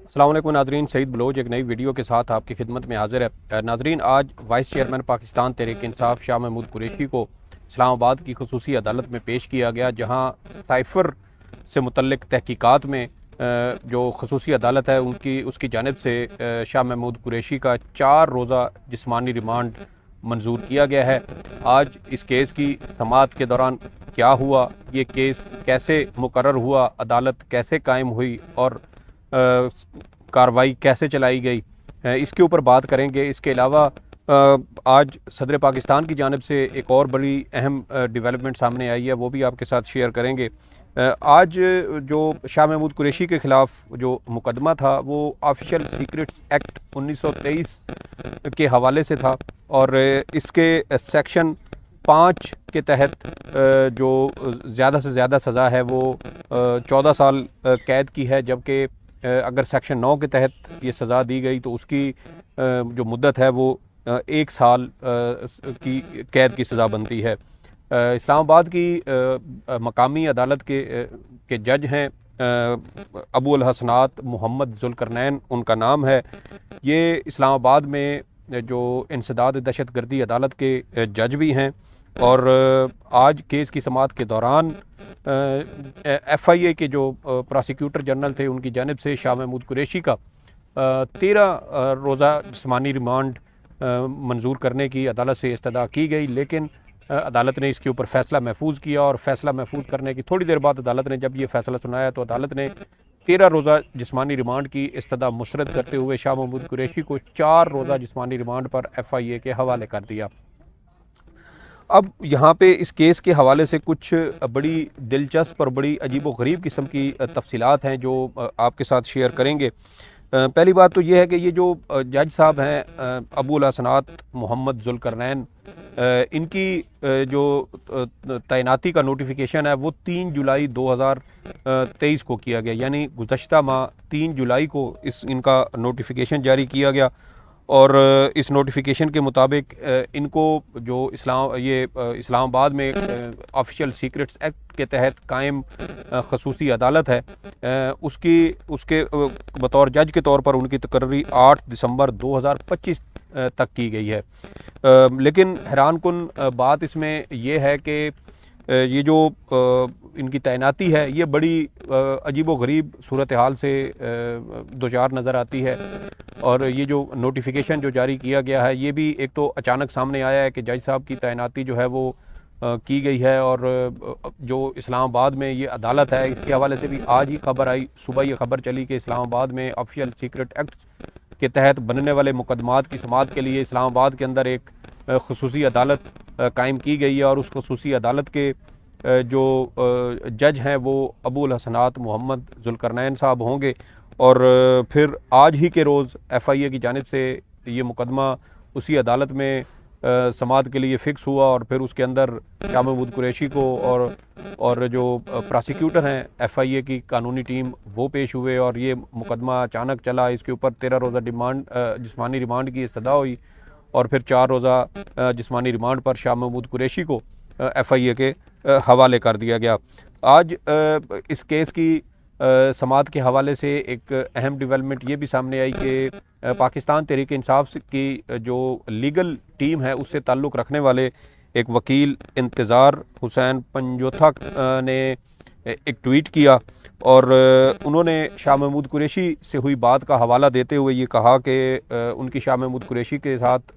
अस्सलाम वालेकुम नाजरीन, सईद बलोच एक नई वीडियो के साथ आपकी खिदमत में हाजिर है। नाजरीन, आज वाइस चेयरमैन पाकिस्तान तहरीक इंसाफ शाह महमूद कुरैशी को इस्लामाबाद की खसूसी अदालत में पेश किया गया, जहाँ साइफ़र से मुतल्लिक तहकीकात में जो खसूसी अदालत है उसकी जानिब से शाह महमूद कुरैशी का 4 रोज़ा जिस्मानी रिमांड मंजूर किया गया है। आज इस केस की समाअत के दौरान क्या हुआ, ये केस कैसे मुकर्रर हुआ, अदालत कैसे कायम हुई और कार्रवाई कैसे चलाई गई, इसके ऊपर बात करेंगे। इसके अलावा आज सदर पाकिस्तान की जानिब से एक और बड़ी अहम डेवलपमेंट सामने आई है, वो भी आपके साथ शेयर करेंगे। आज जो शाह महमूद कुरैशी के ख़िलाफ़ जो मुकदमा था वो ऑफिशियल सीक्रेट्स एक्ट 1923 के हवाले से था और इसके सेक्शन 5 के तहत जो ज़्यादा से ज़्यादा सज़ा है वो 14 साल कैद की है, जबकि अगर सेक्शन 9 के तहत ये सज़ा दी गई तो उसकी जो मुद्दत है वो 1 साल की कैद की सज़ा बनती है। इस्लामाबाद की मकामी अदालत के जज हैं अबू अल हसनात मोहम्मद जुल्करनैन उनका नाम है। ये इस्लामाबाद में जो इंसदाद दहशतगर्दी अदालत के जज भी हैं और आज केस की समाअत के दौरान FIA के जो प्रोसिक्यूटर जनरल थे उनकी जानिब से शाह महमूद कुरैशी का 13 रोज़ा जिस्मानी रिमांड मंजूर करने की अदालत से इस्तदा की गई, लेकिन अदालत ने इसके ऊपर फ़ैसला महफूज किया और फ़ैसला महफूज करने की थोड़ी देर बाद अदालत ने जब ये फ़ैसला सुनाया तो अदालत ने 13 रोज़ा जिस्मानी रिमांड की इस्तदा मुस्तरद करते हुए शाह महमूद कुरैशी को 4 रोज़ा जिस्मानी रिमांड पर FIA के हवाले कर दिया। अब यहाँ पे इस केस के हवाले से कुछ बड़ी दिलचस्प और बड़ी अजीब व गरीब किस्म की तफसीलात हैं जो आपके साथ शेयर करेंगे। पहली बात तो ये है कि ये जो जज साहब हैं अबू अल हसनात मोहम्मद जुल्करनैन, इनकी जो तैनाती का नोटिफिकेशन है वो 3 जुलाई 2023 को किया गया, यानी गुज़श्ता माह 3 जुलाई को इनका नोटिफिकेशन जारी किया गया और इस नोटिफिकेशन के मुताबिक इनको जो इस्लामाबाद में ऑफिशियल सीक्रेट्स एक्ट के तहत कायम खसूसी अदालत है उसके बतौर जज के तौर पर उनकी तकर्री 8 दिसंबर 2025 तक की गई है। लेकिन हैरान कुन बात इसमें यह है कि ये जो इनकी तैनाती है ये बड़ी अजीब व गरीब सूरत हाल से दोचार नज़र आती है और ये जो नोटिफिकेशन जो जारी किया गया है ये भी एक तो अचानक सामने आया है कि जज साहब की तैनाती जो है वो की गई है और जो इस्लामाबाद में ये अदालत है इसके हवाले से भी आज ही खबर आई, सुबह ये खबर चली कि इस्लामाबाद में ऑफिशियल सीक्रेट एक्ट्स के तहत बनने वाले मुकदमात की समाअत के लिए इस्लामाबाद के अंदर एक खसूसी अदालत कायम की गई है और उस खसूसी अदालत के जो जज हैं वो अबू अल हसनात मोहम्मद जुल्करनैन साहब होंगे और फिर आज ही के रोज़ FIA की जानिब से ये मुकदमा उसी अदालत में समाअत के लिए फ़िक्स हुआ और फिर उसके अंदर शाह महमूद कुरैशी को और जो प्रोसिक्यूटर हैं FIA की कानूनी टीम वो पेश हुए और ये मुकदमा अचानक चला। इसके ऊपर 13 रोज़ा जिस्मानी रिमांड की इस्तदा हुई और फिर 4 रोज़ा जिस्मानी रिमांड पर शाह महमूद कुरैशी को FIA के हवाले कर दिया गया। आज इस केस की समाअत के हवाले से एक अहम डेवलपमेंट ये भी सामने आई कि पाकिस्तान तहरीक इंसाफ की जो लीगल टीम है उससे ताल्लुक़ रखने वाले एक वकील इंतज़ार हुसैन पंजोथा ने एक ट्वीट किया और उन्होंने शाह महमूद कुरैशी से हुई बात का हवाला देते हुए ये कहा कि उनकी शाह महमूद कुरैशी के साथ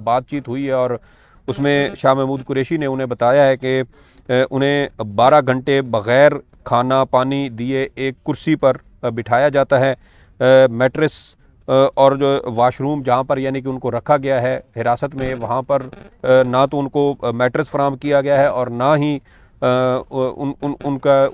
बातचीत हुई है और उसमें शाह महमूद कुरैशी ने उन्हें बताया है कि उन्हें 12 घंटे बग़ैर खाना पानी दिए एक कुर्सी पर बिठाया जाता है। मैट्रेस और जो वाशरूम जहाँ पर यानी कि उनको रखा गया है हिरासत में, वहाँ पर ना तो उनको मैट्रेस फराहम किया गया है और ना ही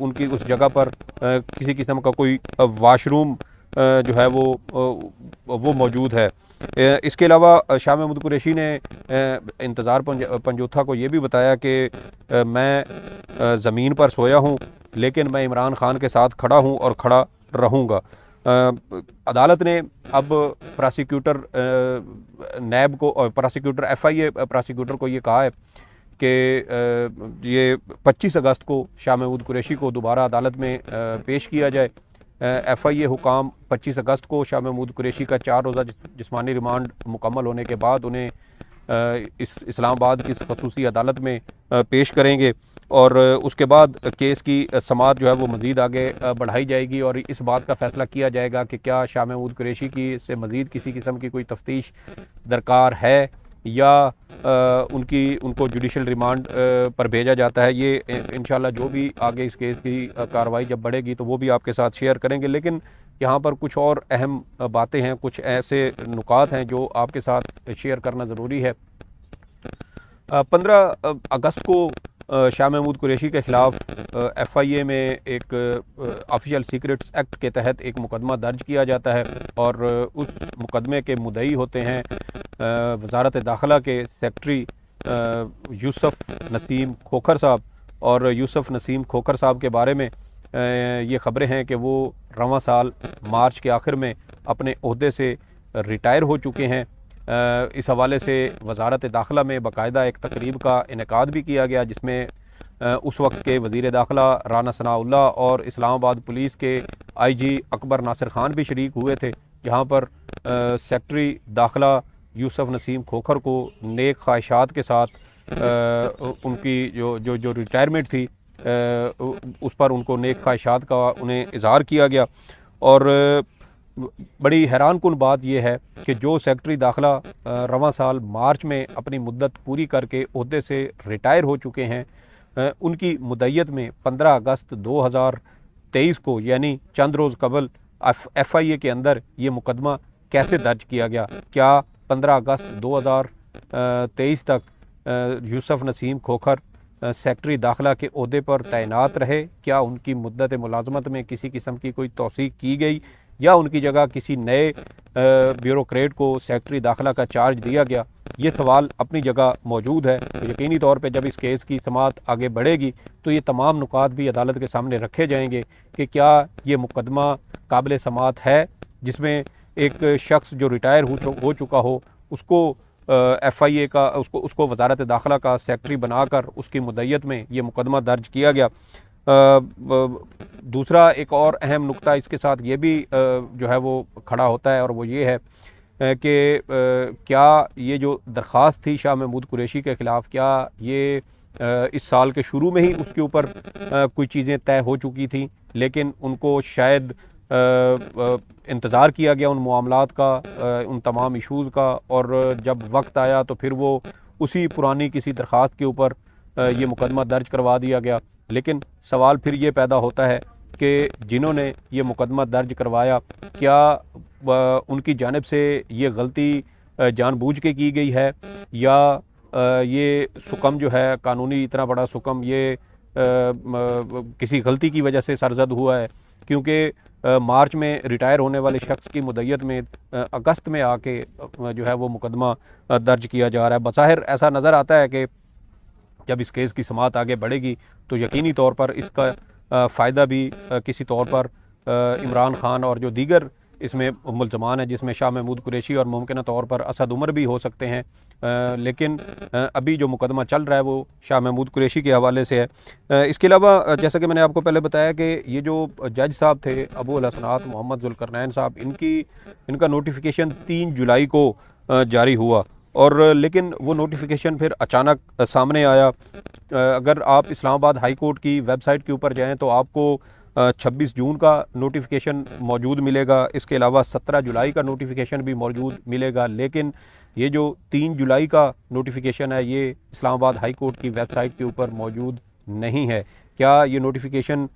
उनकी उस जगह पर किसी किस्म का कोई वाशरूम जो है वो मौजूद है। इसके अलावा शाह महमूद कुरैशी ने इंतज़ार पंजोथा को ये भी बताया कि मैं ज़मीन पर सोया हूँ लेकिन मैं इमरान ख़ान के साथ खड़ा हूँ और खड़ा रहूँगा। अदालत ने अब प्रोसिक्यूटर नैब को और प्रोसिक्यूटर FIA प्रोसिक्यूटर को ये कहा है कि ये 25 अगस्त को शाह महमूद कुरैशी को दोबारा अदालत में पेश किया जाए FIA हुकाम 25 अगस्त को शाह महमूद कुरैशी का 4 रोज़ा जिस्मानी रिमांड मुकम्मल होने के बाद उन्हें इस इस्लामाबाद की खसूसी अदालत में पेश करेंगे और उसके बाद केस की समाअत जो है वो मज़ीद आगे बढ़ाई जाएगी और इस बात का फ़ैसला किया जाएगा कि क्या शाह महमूद कुरैशी की से मज़ीद किसी किस्म की कोई तफ्तीश दरकार है या उनको जुडिशल रिमांड पर भेजा जाता है। ये इंशाल्लाह जो भी आगे इस केस की कार्रवाई जब बढ़ेगी तो वो भी आपके साथ शेयर करेंगे। लेकिन यहाँ पर कुछ और अहम बातें हैं, कुछ ऐसे नुकात हैं जो आपके साथ शेयर करना ज़रूरी है। 15 अगस्त को शाह महमूद कुरैशी के ख़िलाफ़ FIA में एक ऑफिशियल सीक्रेट्स एक्ट के तहत एक मुकदमा दर्ज किया जाता है और उस मुकदमे के मुद्दई होते हैं वज़ारत दाखिला के सेक्रेटरी यूसुफ नसीम खोखर साहब। और यूसुफ नसीम खोखर साहब के बारे में ये ख़बरें हैं कि वो रवां साल मार्च के आखिर में अपने ओहदे से रिटायर हो चुके हैं। इस हवाले से वज़ारत दाखिला में बाकायदा एक तकरीब का इनेकाद भी किया गया जिसमें उस वक्त के वज़ीर दाखिला राना सनाउल्लाह और इस्लामाबाद पुलिस के IG अकबर नासिर ख़ान भी शरीक हुए थे, जहाँ पर सेक्रेटरी दाखिला यूसुफ नसीम खोखर को नेक ख्वाहिशात के साथ उनकी जो रिटायरमेंट थी उस पर उनको नेक ख्वाहिशात का उन्हें इज़हार किया गया। और बड़ी हैरान कुन बात यह है कि जो सेक्रेटरी दाखिला रवां साल मार्च में अपनी मुद्दत पूरी करके ओहदे से रिटायर हो चुके हैं, उनकी मुद्दत में 15 अगस्त 2023 को यानी चंद रोज़ कबल FIA के अंदर ये मुकदमा कैसे दर्ज किया गया? क्या 15 अगस्त 2023 तक यूसुफ नसीम खोखर सेक्रेटरी दाखिला के ओहदे पर तैनात रहे? क्या उनकी मुद्दत मुलाजमत में किसी किस्म की कोई तौसीक की गई या उनकी जगह किसी नए ब्यूरोक्रेट को सेक्रेटरी दाखिला का चार्ज दिया गया? ये सवाल अपनी जगह मौजूद है। तो यकीनी तौर पे जब इस केस की समाअत आगे बढ़ेगी तो ये तमाम नुकात भी अदालत के सामने रखे जाएंगे कि क्या ये मुकदमा काबिल समाअत है जिसमें एक शख्स जो रिटायर हो चुका हो उसको FIA का उसको वज़ारत दाखिला का सेक्रेटरी बनाकर उसकी मुद्दत में ये मुकदमा दर्ज किया गया। दूसरा एक और अहम नुक्ता इसके साथ ये भी जो है वो खड़ा होता है और वो ये है कि क्या ये जो दरख्वास्त थी शाह महमूद कुरैशी के ख़िलाफ़, क्या ये इस साल के शुरू में ही उसके ऊपर कोई चीज़ें तय हो चुकी थी लेकिन उनको शायद इंतज़ार किया गया उन मामलात का, उन तमाम इशूज़ का, और जब वक्त आया तो फिर वो उसी पुरानी किसी दरख्वास्त के ऊपर ये मुकदमा दर्ज करवा दिया गया। लेकिन सवाल फिर ये पैदा होता है कि जिन्होंने ये मुकदमा दर्ज करवाया क्या उनकी जानिब से ये गलती जानबूझ के की गई है या ये सुकम जो है कानूनी इतना बड़ा सुकम ये किसी गलती की वजह से सरजद हुआ है? क्योंकि मार्च में रिटायर होने वाले शख्स की मुद्दत में अगस्त में आके जो है वो मुकदमा दर्ज किया जा रहा है। बज़ाहिर ऐसा नज़र आता है कि जब इस केस की समाअत आगे बढ़ेगी तो यकीनी तौर पर इसका फ़ायदा भी किसी तौर पर इमरान खान और जो दीगर इसमें मुल्ज़मान है जिसमें शाह महमूद कुरैशी और मुमकिन तौर पर असद उमर भी हो सकते हैं, लेकिन अभी जो मुकदमा चल रहा है वो शाह महमूद कुरैशी के हवाले से है। इसके अलावा जैसा कि मैंने आपको पहले बताया कि ये जो जज साहब थे अबू अल हसनात मोहम्मद ज़ुल्करनैन साहब, इनका नोटिफिकेशन 3 जुलाई को जारी हुआ और लेकिन वो नोटिफिकेशन फिर अचानक सामने आया। अगर आप इस्लामाबाद हाई कोर्ट की वेबसाइट के ऊपर जाएँ तो आपको 26 जून का नोटिफिकेशन मौजूद मिलेगा। इसके अलावा 17 जुलाई का नोटिफिकेशन भी मौजूद मिलेगा, लेकिन ये जो 3 जुलाई का नोटिफिकेशन है ये इस्लामाबाद हाई कोर्ट की वेबसाइट के ऊपर मौजूद नहीं है। क्या ये नोटिफिकेशन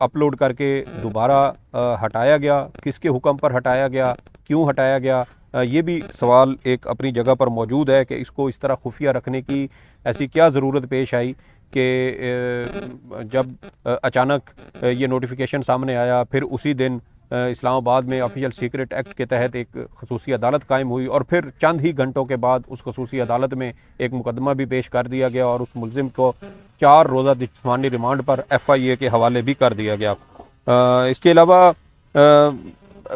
अपलोड करके दोबारा हटाया गया? किसके हुक्म पर हटाया गया? क्यों हटाया गया? ये भी सवाल एक अपनी जगह पर मौजूद है कि इसको इस तरह खुफिया रखने की ऐसी क्या ज़रूरत पेश आई कि जब अचानक ये नोटिफिकेशन सामने आया, फिर उसी दिन इस्लामाबाद में ऑफिशियल सीक्रेट एक्ट के तहत एक खसूसी अदालत कायम हुई और फिर चंद ही घंटों के बाद उस खसूसी अदालत में एक मुकदमा भी पेश कर दिया गया और उस मुलजिम को 4 रोज़ा जिस्मानी रिमांड पर FIA के हवाले भी कर दिया गया। इसके अलावा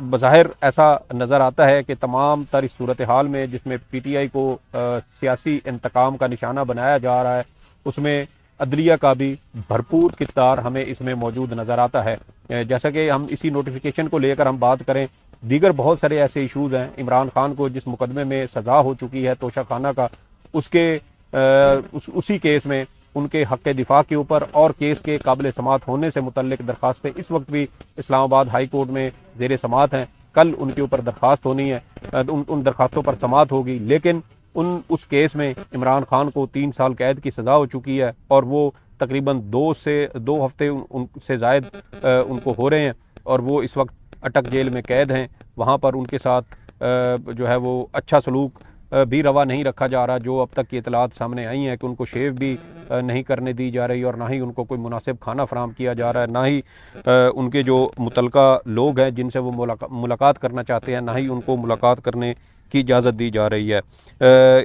बज़ाहिर ऐसा नज़र आता है कि तमाम तर इस सूरत हाल में जिसमें PTI को सियासी इंतकाम का निशाना बनाया जा रहा है, उसमें अदलिया का भी भरपूर किरदार हमें इसमें मौजूद नज़र आता है। जैसा कि हम इसी नोटिफिकेशन को लेकर हम बात करें, दीगर बहुत सारे ऐसे इशूज़ हैं। इमरान खान को जिस मुकदमे में सज़ा हो चुकी है तोशाखाना का, उसी केस में उनके हक़ दिफा के ऊपर और केस के काबिल समात होने से मुतल्लिक दरखास्तें इस वक्त भी इस्लामाबाद हाई कोर्ट में ज़ेर समात हैं। कल उनके ऊपर दरख्वास्त होनी है, उन दरखास्तों पर समात होगी। लेकिन उस केस में इमरान खान को 3 साल कैद की सज़ा हो चुकी है और वो तकरीबन 2 हफ्ते से ज़ायद उनको हो रहे हैं और वो इस वक्त अटक जेल में कैद हैं। वहाँ पर उनके साथ जो है वो अच्छा सलूक भी रवा नहीं रखा जा रहा। जो अब तक की इतलात सामने आई हैं कि उनको शेव भी नहीं करने दी जा रही और ना ही उनको कोई मुनासिब खाना फराहम किया जा रहा है, ना ही उनके जो मुतलका लोग हैं जिनसे वो मुलाकात करना चाहते हैं, ना ही उनको मुलाकात करने की इजाज़त दी जा रही है।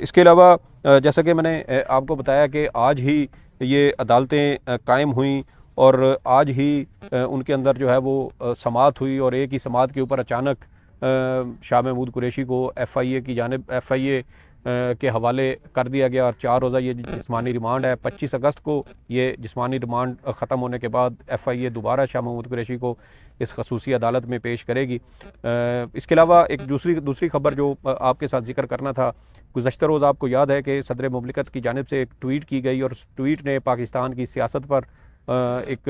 इसके अलावा जैसा कि मैंने आपको बताया कि आज ही ये अदालतें कायम हुई और आज ही उनके अंदर जो है वो समात हुई और एक ही समात के ऊपर अचानक शाह महमूद कुरैशी को FIA की जानिब FIA के हवाले कर दिया गया और 4 रोज़ा ये जिस्मानी रिमांड है। 25 अगस्त को ये जिस्मानी रिमांड ख़त्म होने के बाद FIA दोबारा शाह महमूद कुरैशी को इस खसूसी अदालत में पेश करेगी। इसके अलावा एक दूसरी खबर जो आपके साथ जिक्र करना था, गुज़श्ता रोज़ आपको याद है कि सदर मुमलिकत की जानिब से एक ट्वीट की गई और उस ट्वीट ने पाकिस्तान की सियासत पर एक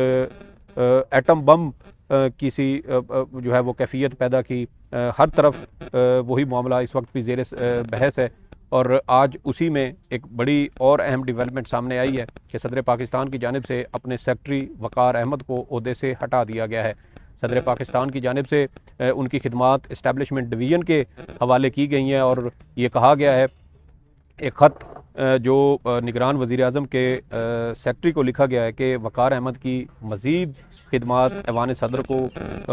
एटम बम की सी जो है वो कैफियत पैदा की। हर तरफ वही मामला इस वक्त भी ज़ेर बहस है और आज उसी में एक बड़ी और अहम डेवलपमेंट सामने आई है कि सदर पाकिस्तान की जानिब से अपने सेक्रेटरी वक़ार अहमद को ओहदे से हटा दिया गया है। सदर पाकिस्तान की जानिब से उनकी खिदमात इस्टेब्लिशमेंट डिवीज़न के हवाले की गई हैं और ये कहा गया है, एक ख़त जो निगरान वज़ीर-ए-आज़म के सेक्रेटरी को लिखा गया है कि वक़ार अहमद की मज़ीद खिदमात ऐवान सदर को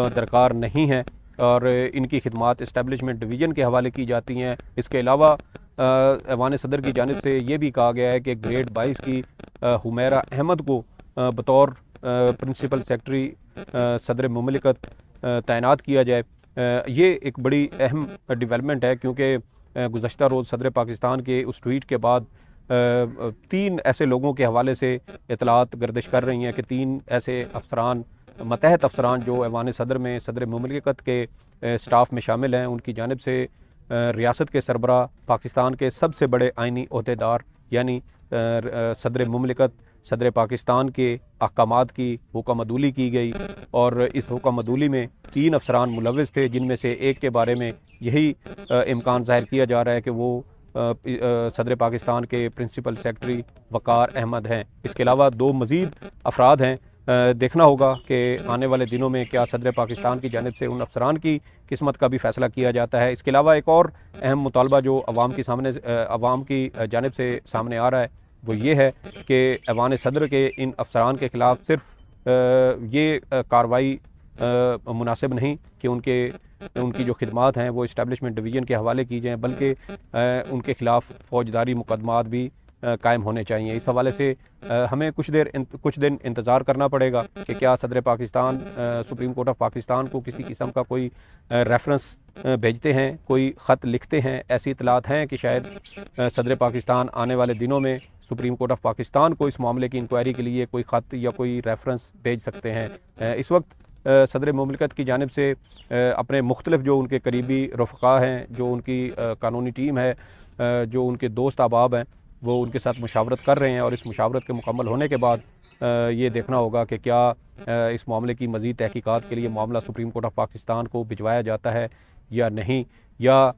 दरकार नहीं है और इनकी खिदमात इस्टेब्लिशमेंट डिवीज़न के हवाले की जाती हैं। इसके अलावा ऐवान सदर की जानिब से ये भी कहा गया है कि ग्रेड 22 की हुमैरा अहमद को बतौर प्रिंसिपल सेक्रेटरी सदर मुमलिकत तैनात किया जाए। ये एक बड़ी अहम डेवलपमेंट है क्योंकि गुज़श्ता रोज़ सदर पाकिस्तान के उस ट्वीट के बाद 3 ऐसे लोगों के हवाले से इतलात गर्दिश कर रही हैं कि 3 ऐसे अफसरान, मतहत अफसरान जो ऐवान सदर में सदर मुमलिकत के स्टाफ में शामिल हैं, उनकी जानिब से रियासत के सरबराह, पाकिस्तान के सबसे बड़े आइनी ओहदेदार यानी सदर मुमलिकत, सदर पाकिस्तान के अहकामात की हुक्मअदूली की गई और इस हुक्मअदूली में 3 अफसरान मुलव्विस थे, जिनमें से एक के बारे में यही इम्कान ज़ाहिर किया जा रहा है कि वो सदर पाकिस्तान के प्रिंसिपल सेक्रेटरी वक़ार अहमद हैं। इसके अलावा 2 मज़ीद अफराद हैं। देखना होगा कि आने वाले दिनों में क्या सदर पाकिस्तान की जानिब से उन अफसरान की किस्मत का भी फ़ैसला किया जाता है। इसके अलावा एक और अहम मुतालबा जो अवाम की जानिब से सामने आ रहा है वो ये है कि ऐवान सदर के इन अफसरान के ख़िलाफ़ सिर्फ ये कार्रवाई मुनासिब नहीं कि उनकी जो खिदमात हैं वो इस्टेब्लिशमेंट डिवीज़न के हवाले की जाएँ, बल्कि उनके ख़िलाफ़ फ़ौजदारी मुकदमात भी कायम होने चाहिए। इस हवाले से हमें कुछ दिन इंतज़ार करना पड़ेगा कि क्या सदर Pakistan supreme court of Pakistan को किसी किस्म का कोई रेफरेंस भेजते हैं, कोई ख़त लिखते हैं। ऐसी इतलात हैं कि शायद सदर पाकिस्तान आने वाले दिनों में सुप्रीम कोर्ट ऑफ पाकिस्तान को इस मामले की इंक्वायरी के लिए कोई ख़त या कोई रेफरेंस भेज सकते हैं। इस वक्त सदर मुमलिकत की जानिब से अपने मुख्तलिफ जो उनके करीबी रफ़क़ा हैं, जो उनकी कानूनी टीम है, जो उनके दोस्त अहबाब हैं, वो उनके साथ मुशावरत कर रहे हैं और इस मुशावरत के मुकम्मल होने के बाद ये देखना होगा कि क्या इस मामले की मज़ीद तहकीकात के लिए मामला सुप्रीम कोर्ट ऑफ पाकिस्तान को भिजवाया जाता है या नहीं, या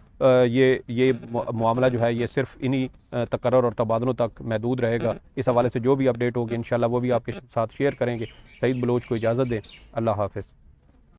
ये मामला जो है ये सिर्फ़ इन्हीं तकर्रुर और तबादलों तक महदूद रहेगा। इस हवाले से जो भी अपडेट होगी इंशाल्लाह वो भी आपके साथ शेयर करेंगे। सईद बलोच को इजाज़त दें। अल्लाह हाफ़िज़।